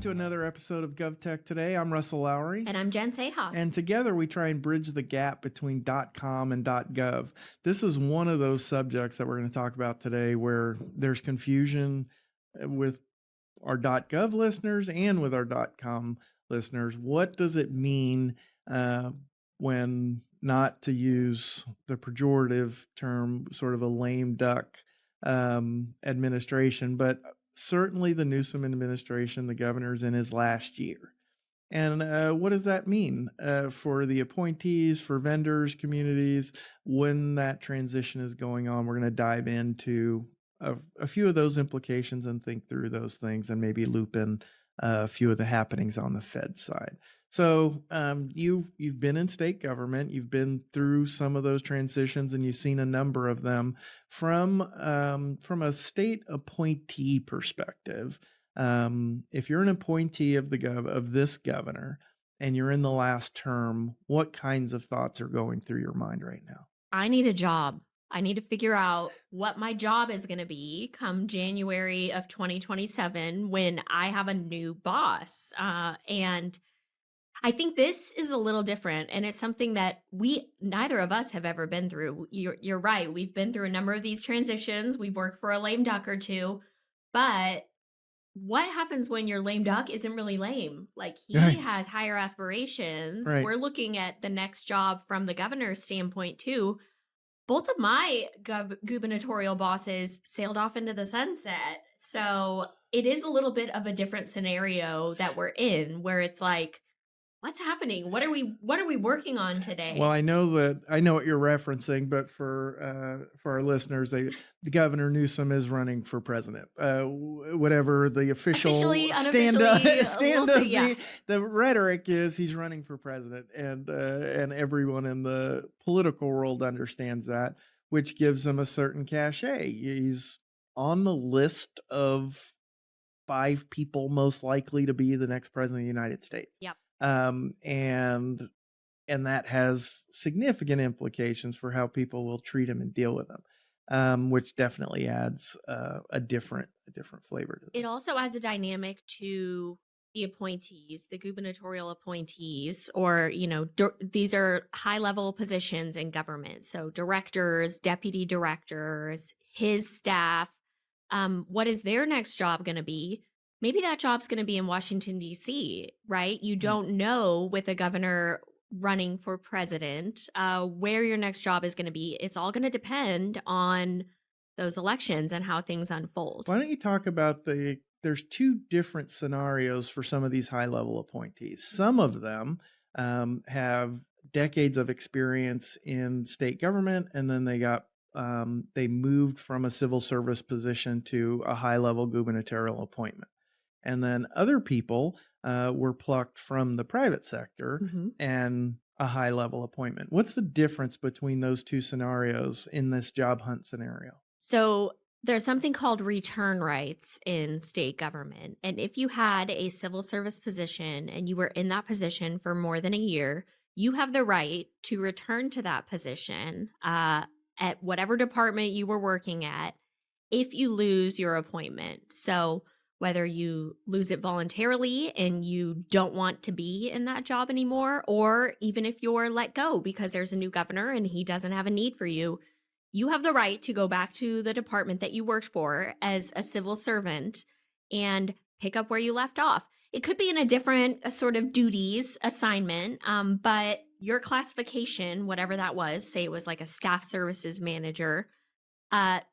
welcome to another episode of Gov Tech Today. I'm Russell Lowery. And I'm Jen Saha. And together we try and bridge the gap between .com and .gov. This is one of those subjects that we're going to talk about today where there's confusion with our .gov listeners and with our .com listeners. What does it mean when, not to use the pejorative term, sort of a lame duck administration, but certainly the Newsom administration, the governor's in his last year. And what does that mean for the appointees, for vendors, communities, when that transition is going on? We're going to dive into a few of those implications and think through those things and maybe loop in a few of the happenings on the Fed side. So you've been in state government, you've been through some of those transitions, and you've seen a number of them from a state appointee perspective. If you're an appointee of this governor and you're in the last term, what kinds of thoughts are going through your mind right now? I need a job. I need to figure out what my job is going to be come January of 2027 when I have a new boss. And I think this is a little different, and it's something that neither of us have ever been through. You're right. We've been through a number of these transitions. We've worked for a lame duck or two, but what happens when your lame duck isn't really lame? Like, he has higher aspirations. Right. We're looking at the next job from the governor's standpoint too. Both of my gubernatorial bosses sailed off into the sunset. So it is a little bit of a different scenario that we're in, where it's like, what's happening? What are we working on today? Well, I know what you're referencing, but for our listeners, the Governor Newsom is running for president. Whatever the official stand of the rhetoric is, he's running for president, and everyone in the political world understands that, which gives him a certain cachet. He's on the list of 5 people most likely to be the next president of the United States. Yep. And that has significant implications for how people will treat him and deal with him, which definitely adds a different flavor to it. It also adds a dynamic to the appointees, the gubernatorial appointees, or, these are high-level positions in government. So directors, deputy directors, his staff, what is their next job going to be? Maybe that job's going to be in Washington, D.C., right? You don't know with a governor running for president where your next job is going to be. It's all going to depend on those elections and how things unfold. Why don't you talk about there's 2 different scenarios for some of these high-level appointees. Some of them have decades of experience in state government, and then they moved from a civil service position to a high-level gubernatorial appointment. And then other people were plucked from the private sector and a high-level appointment. What's the difference between those 2 scenarios in this job hunt scenario? So there's something called return rights in state government. And if you had a civil service position and you were in that position for more than a year, you have the right to return to that position at whatever department you were working at if you lose your appointment. So whether you lose it voluntarily and you don't want to be in that job anymore, or even if you're let go because there's a new governor and he doesn't have a need for you, you have the right to go back to the department that you worked for as a civil servant and pick up where you left off. It could be in a different sort of duties assignment, but your classification, whatever that was, say it was like a staff services manager,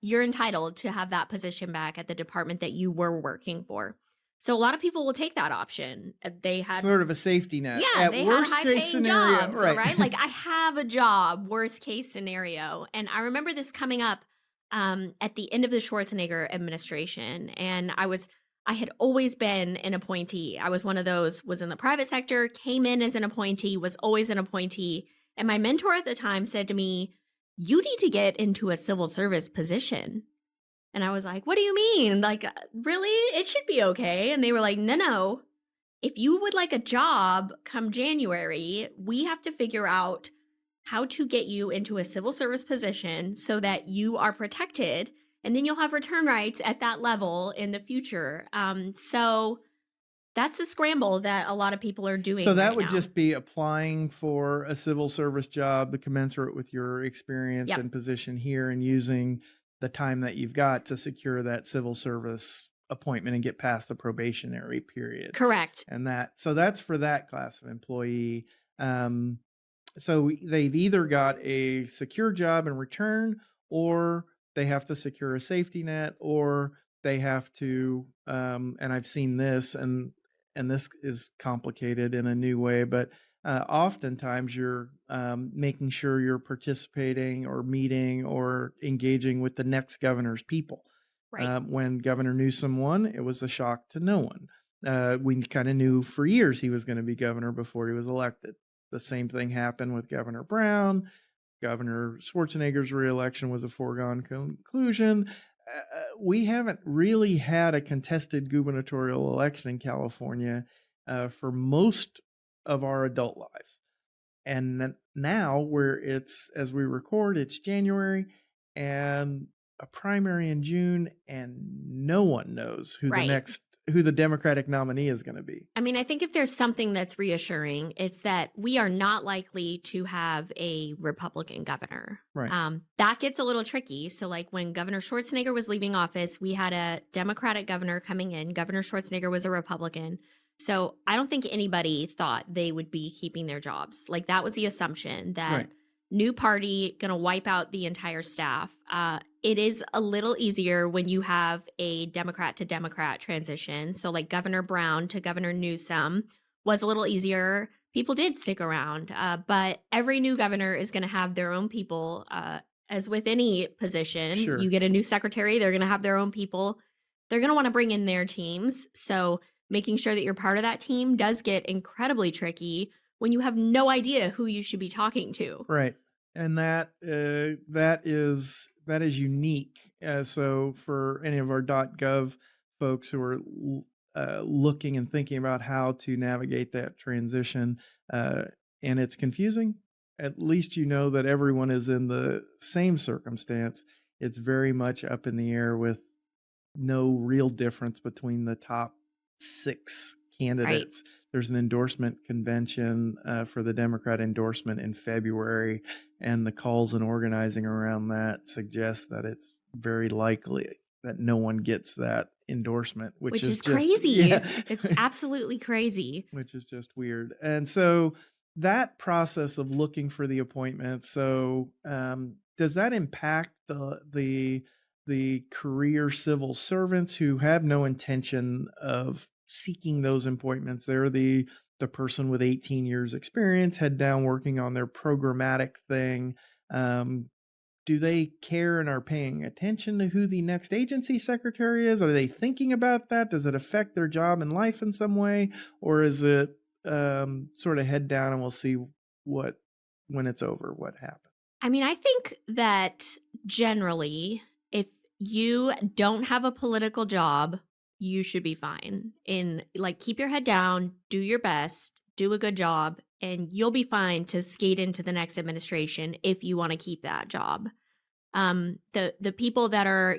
you're entitled to have that position back at the department that you were working for. So a lot of people will take that option. They had sort of a safety net. Yeah, they had high-paying jobs, right? Like, I have a job, worst case scenario. And I remember this coming up at the end of the Schwarzenegger administration, and I had always been an appointee. I was one of those, was in the private sector, came in as an appointee, was always an appointee. And my mentor at the time said to me, "You need to get into a civil service position." And I was like, "What do you mean? Like, really? It should be okay." And they were like, No. If you would like a job come January, we have to figure out how to get you into a civil service position so that you are protected, and then you'll have return rights at that level in the future. So That's the scramble that a lot of people are doing So that right would now. just be applying for a civil service job commensurate with your experience Yep. and position here, and using the time that you've got to secure that civil service appointment and get past the probationary period. Correct. And so that's for that class of employee. So they've either got a secure job and return, or they have to secure a safety net, or they have to, and I've seen this, and this is complicated in a new way, but oftentimes you're making sure you're participating or meeting or engaging with the next governor's people. Right. When Governor Newsom won, it was a shock to no one. We kind of knew for years he was going to be governor before he was elected. The same thing happened with Governor Brown. Governor Schwarzenegger's reelection was a foregone conclusion. We haven't really had a contested gubernatorial election in California for most of our adult lives. And now, where it's, as we record, it's January and a primary in June, and no one knows who Right. who the Democratic nominee is going to be. I mean, I think if there's something that's reassuring, it's that we are not likely to have a Republican governor. Right. That gets a little tricky. So, like when Governor Schwarzenegger was leaving office, we had a Democratic governor coming in. Governor Schwarzenegger was a Republican. So I don't think anybody thought they would be keeping their jobs. Like that was the assumption that Right. new party going to wipe out the entire staff. It is a little easier when you have a Democrat to Democrat transition. So like Governor Brown to Governor Newsom was a little easier. People did stick around, but every new governor is going to have their own people. As with any position, Sure. you get a new secretary, they're going to have their own people. They're going to want to bring in their teams. So making sure that you're part of that team does get incredibly tricky when you have no idea who you should be talking to. Right. And that is unique. So for any of our .gov folks who are looking and thinking about how to navigate that transition, and it's confusing, at least you know that everyone is in the same circumstance. It's very much up in the air, with no real difference between the top 6 candidates. Right. There's an endorsement convention for the Democrat endorsement in February, and the calls and organizing around that suggest that it's very likely that no one gets that endorsement, which is just crazy. Yeah. It's absolutely crazy. Which is just weird. And so that process of looking for the appointments, so does that impact the career civil servants who have no intention of seeking those appointments? They're the person with 18 years experience, head down working on their programmatic thing. Do they care and are paying attention to who the next agency secretary is? Are they thinking about that? Does it affect their job and life in some way? Or is it sort of head down and we'll see when it's over, what happens? I mean, I think that generally, if you don't have a political job, you should be fine. Keep your head down, do your best, do a good job, and you'll be fine to skate into the next administration if you want to keep that job. The people that are,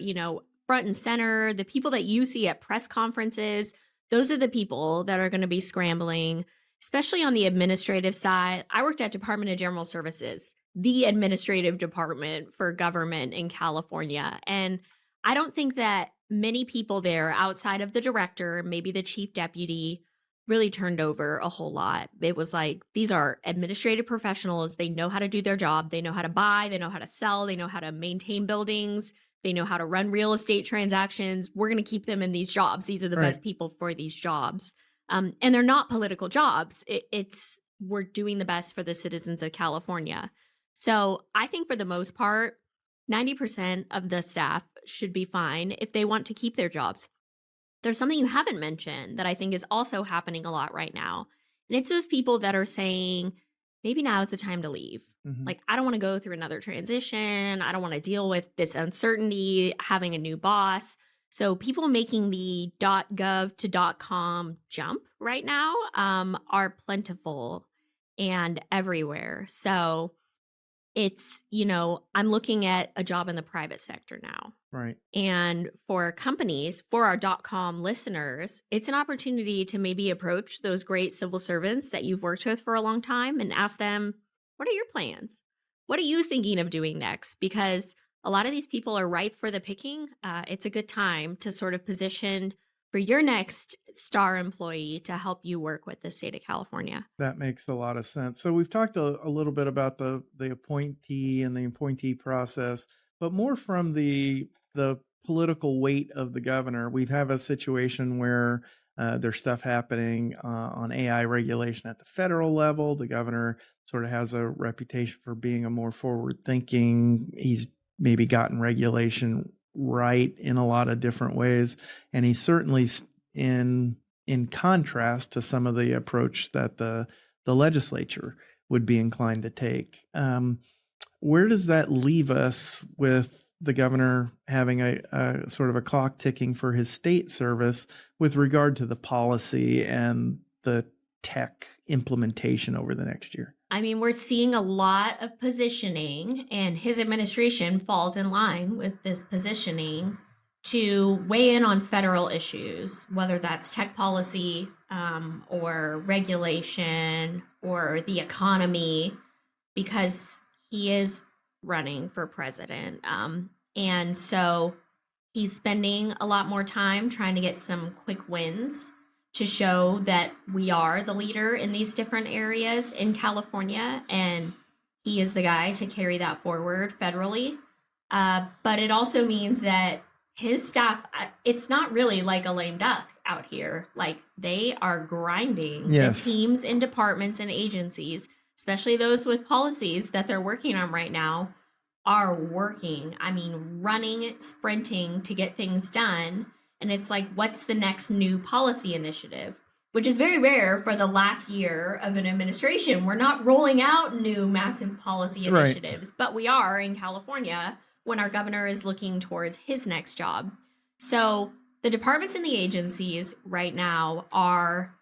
front and center, the people that you see at press conferences, those are the people that are going to be scrambling, especially on the administrative side. I worked at Department of General Services, the administrative department for government in California. And I don't think that many people there outside of the director, maybe the chief deputy, really turned over a whole lot. It was like, these are administrative professionals. They know how to do their job. They know how to buy. They know how to sell. They know how to maintain buildings. They know how to run real estate transactions. We're going to keep them in these jobs. These are the best people for these jobs. And they're not political jobs. We're doing the best for the citizens of California. So I think for the most part, 90% of the staff should be fine if they want to keep their jobs. There's something you haven't mentioned that I think is also happening a lot right now. And it's those people that are saying, maybe now is the time to leave. Mm-hmm. Like, I don't want to go through another transition. I don't want to deal with this uncertainty, having a new boss. So people making the .gov to .com jump right now are plentiful and everywhere. So it's, I'm looking at a job in the private sector now. Right. And for companies, for our .com listeners, it's an opportunity to maybe approach those great civil servants that you've worked with for a long time and ask them, what are your plans? What are you thinking of doing next? Because a lot of these people are ripe for the picking. It's a good time to sort of position for your next star employee to help you work with the state of California. That makes a lot of sense. So we've talked a little bit about the appointee and the appointee process, but more from the political weight of the governor. We have a situation where there's stuff happening on AI regulation at the federal level. The governor sort of has a reputation for being a more forward thinking. He's maybe gotten regulation right in a lot of different ways, and he's certainly in contrast to some of the approach that the legislature would be inclined to take. Where does that leave us with the governor having a sort of a clock ticking for his state service with regard to the policy and the tech implementation over the next year? I mean, we're seeing a lot of positioning, and his administration falls in line with this positioning to weigh in on federal issues, whether that's tech policy or regulation or the economy, because he is running for president. And so he's spending a lot more time trying to get some quick wins to show that we are the leader in these different areas in California, and he is the guy to carry that forward federally. But it also means that his staff, it's not really like a lame duck out here. Like, they are grinding. Yes. The teams and departments and agencies, especially those with policies that they're working on right now, are working. I mean, running, sprinting to get things done. And it's like, what's the next new policy initiative? Which is very rare for the last year of an administration. We're not rolling out new massive policy initiatives, but we are in California when our governor is looking towards his next job. So the departments and the agencies right now are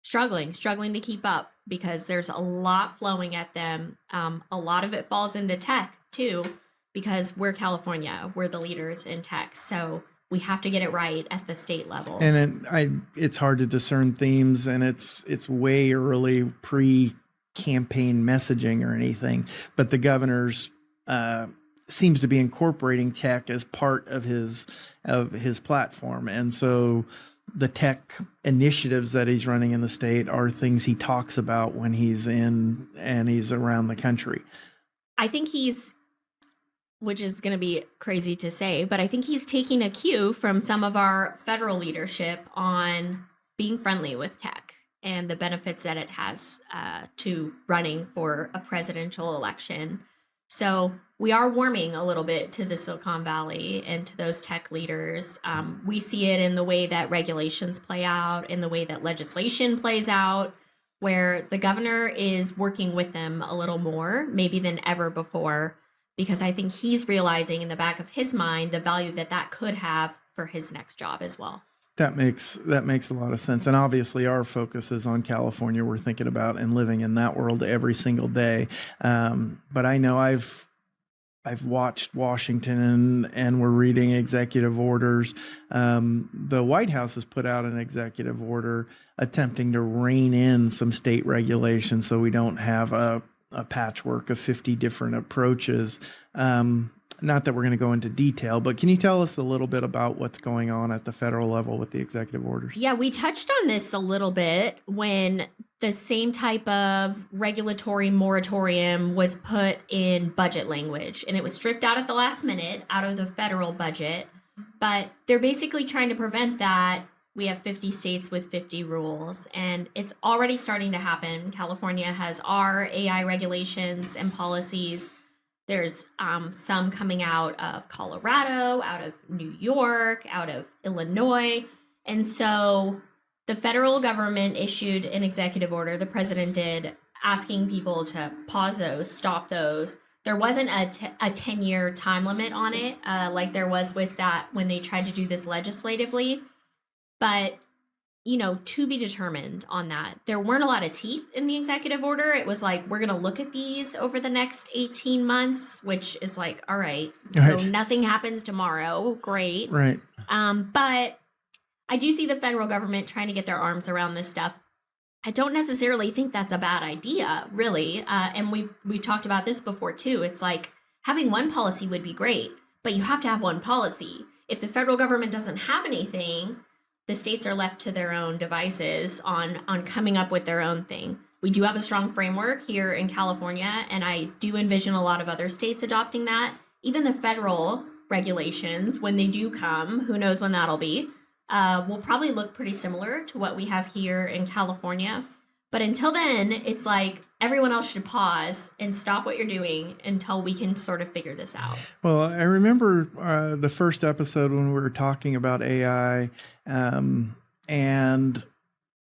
struggling to keep up because there's a lot flowing at them. A lot of it falls into tech too, because we're California, we're the leaders in tech. So we have to get it right at the state level. And it's hard to discern themes, and it's way early pre-campaign messaging or anything. But the governor's seems to be incorporating tech as part of his platform, and so the tech initiatives that he's running in the state are things he talks about when he's in and he's around the country. I think which is going to be crazy to say, but I think he's taking a cue from some of our federal leadership on being friendly with tech and the benefits that it has to running for a presidential election. So we are warming a little bit to the Silicon Valley and to those tech leaders. We see it in the way that regulations play out, in the way that legislation plays out, where the governor is working with them a little more, maybe than ever before, because I think he's realizing in the back of his mind the value that could have for his next job as well. That makes a lot of sense. And obviously our focus is on California. We're thinking about and living in that world every single day. But I know I've watched Washington and we're reading executive orders. The White House has put out an executive order attempting to rein in some state regulations so we don't have a patchwork of 50 different approaches. Not that we're going to go into detail, but can you tell us a little bit about what's going on at the federal level with the executive orders? Yeah, we touched on this a little bit when the same type of regulatory moratorium was put in budget language, and it was stripped out at the last minute out of the federal budget. But they're basically trying to prevent that. We have 50 states with 50 rules, and it's already starting to happen. California has our AI regulations and policies. There's some coming out of Colorado, out of New York, out of Illinois. And so the federal government issued an executive order, the president did, asking people to pause those, stop those. There wasn't a 10-year time limit on it, like there was with that when they tried to do this legislatively. But to be determined on that. There weren't a lot of teeth in the executive order. It was like, we're going to look at these over the next 18 months, which is like, all right, so nothing happens tomorrow. Great. Right. But I do see the federal government trying to get their arms around this stuff. I don't necessarily think that's a bad idea, really. And we've talked about this before, too. It's like having one policy would be great, but you have to have one policy. If the federal government doesn't have anything, the states are left to their own devices on coming up with their own thing. We do have a strong framework here in California, and I do envision a lot of other states adopting that. Even the federal regulations, when they do come, who knows when that'll be, will probably look pretty similar to what we have here in California. But until then, it's like everyone else should pause and stop what you're doing until we can sort of figure this out. Well, I remember the first episode when we were talking about AI, and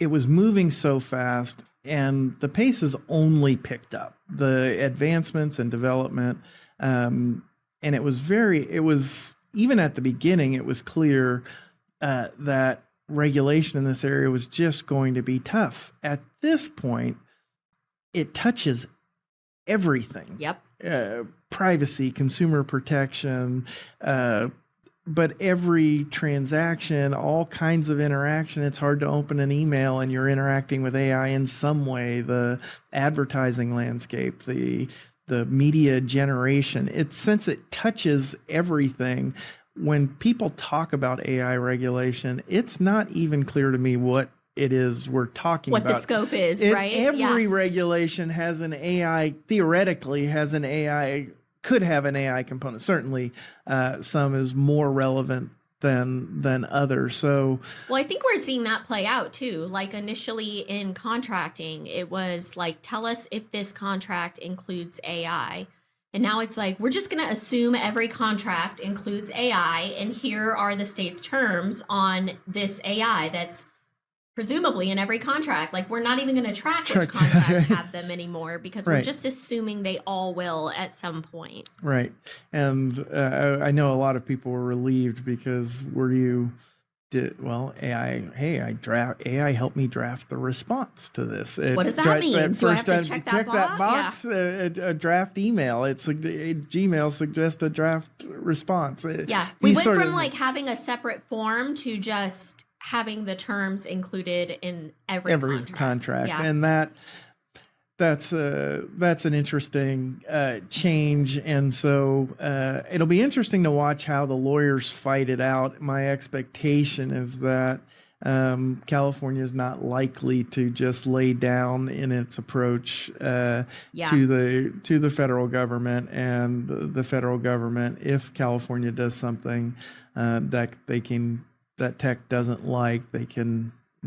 it was moving so fast, and the pace has only picked up. The advancements and development, and it was even at the beginning, it was clear that regulation in this area was just going to be tough. At this point, it touches everything. Yep. Privacy, consumer protection, but every transaction, all kinds of interaction. It's hard to open an email and you're interacting with AI in some way. The advertising landscape, the media generation. Since it touches everything. When people talk about AI regulation, it's not even clear to me what it is we're talking about. What the scope is, right? Every regulation has an AI, theoretically could have an AI component. Certainly, some is more relevant than others. So, well, I think we're seeing that play out too. Like initially in contracting, it was like, tell us if this contract includes AI. And now it's like, we're just going to assume every contract includes AI, and here are the state's terms on this AI that's presumably in every contract. Like, we're not even going to track which contracts have them anymore because we're just assuming they all will at some point. Right. And I know a lot of people were relieved because AI helped me draft the response to this. What does that mean? Do I have to check that box? Yeah. A draft email. Gmail suggests a draft response. Yeah. We went from like having a separate form to just having the terms included in every contract. Yeah. And that's an interesting change, and so it'll be interesting to watch how the lawyers fight it out. My expectation is that California is not likely to just lay down in its approach to the federal government, and the federal government, if California does something that tech doesn't like, they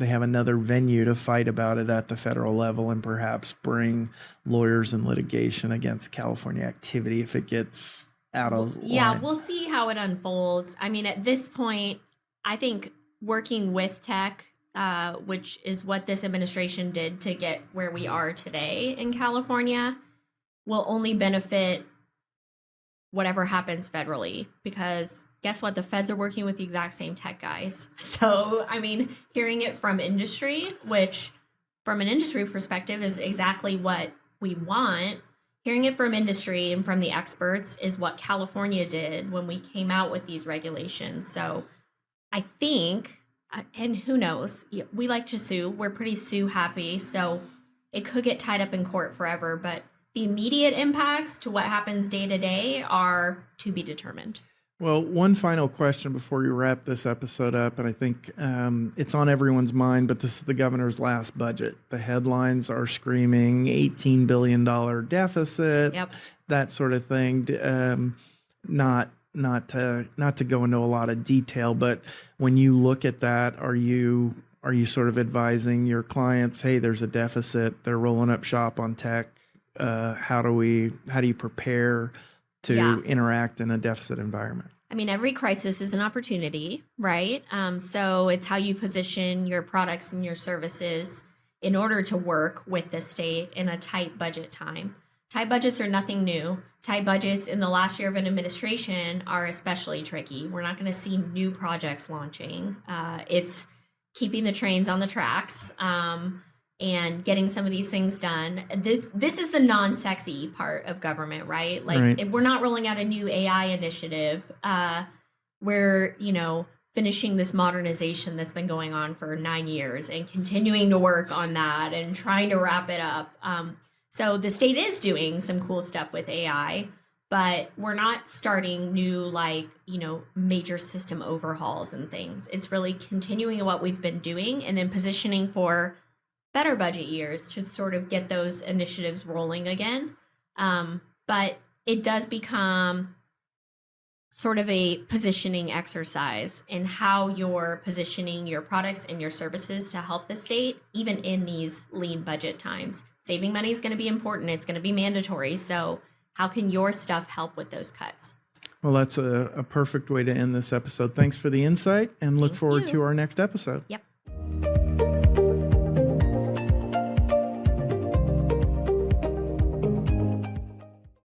have another venue to fight about it at the federal level and perhaps bring lawyers in litigation against California activity if it gets out of line. Yeah, we'll see how it unfolds. I mean, at this point, I think working with tech, which is what this administration did to get where we are today in California, will only benefit whatever happens federally, because guess what? The feds are working with the exact same tech guys. So, I mean, hearing it from industry, which from an industry perspective is exactly what we want. Hearing it from industry and from the experts is what California did when we came out with these regulations. So I think, and who knows, we like to sue. We're pretty sue happy. So it could get tied up in court forever, but the immediate impacts to what happens day to day are to be determined. Well, one final question before we wrap this episode up, and I think it's on everyone's mind, but this is the governor's last budget. The headlines are screaming $18 billion deficit, that sort of thing. Not to go into a lot of detail, but when you look at that, are you sort of advising your clients, hey, there's a deficit, they're rolling up shop on tech? How do you prepare to interact in a deficit environment? I mean, every crisis is an opportunity, right? So it's how you position your products and your services in order to work with the state in a tight budget time. Tight budgets are nothing new. Tight budgets in the last year of an administration are especially tricky. We're not going to see new projects launching. It's keeping the trains on the tracks, and getting some of these things done. This is the non-sexy part of government, right? Like, Right. if we're not rolling out a new AI initiative. We're, finishing this modernization that's been going on for 9 years and continuing to work on that and trying to wrap it up. So the state is doing some cool stuff with AI, but we're not starting new, major system overhauls and things. It's really continuing what we've been doing and then positioning for better budget years to sort of get those initiatives rolling again. But it does become sort of a positioning exercise in how you're positioning your products and your services to help the state, even in these lean budget times. Saving money is going to be important. It's going to be mandatory. So how can your stuff help with those cuts? Well, that's a perfect way to end this episode. Thanks for the insight, and look Thank forward you. to our next episode. Yep.